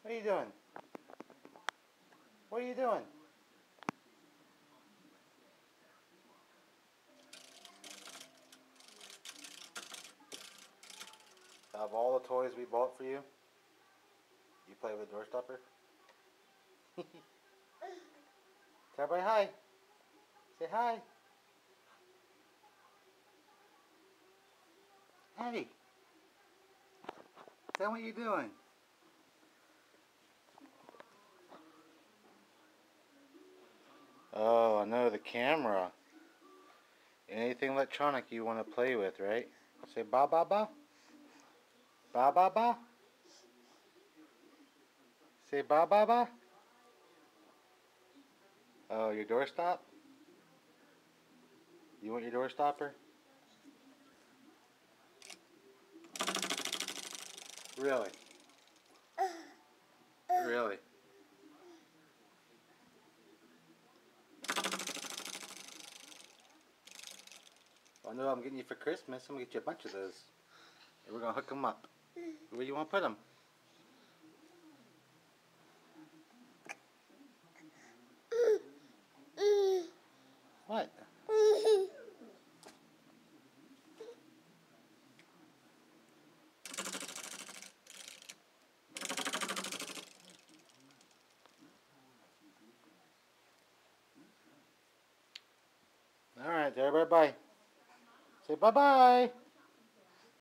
What are you doing? What are you doing? Out of all the toys we bought for you, you play with a door stopper? Tell everybody hi. Say hi. Hey. Tell me what you're doing. Oh, no, the camera. Anything electronic you want to play with, right? Say ba ba ba. Ba ba ba. Say ba ba ba. Oh, your doorstop? You want your door stopper? Really? Really? Well, I know I'm getting you for Christmas. I'm going to get you a bunch of those. And we're going to hook them up. Where do you want to put them? What? Alright, everybody bye. Say bye-bye.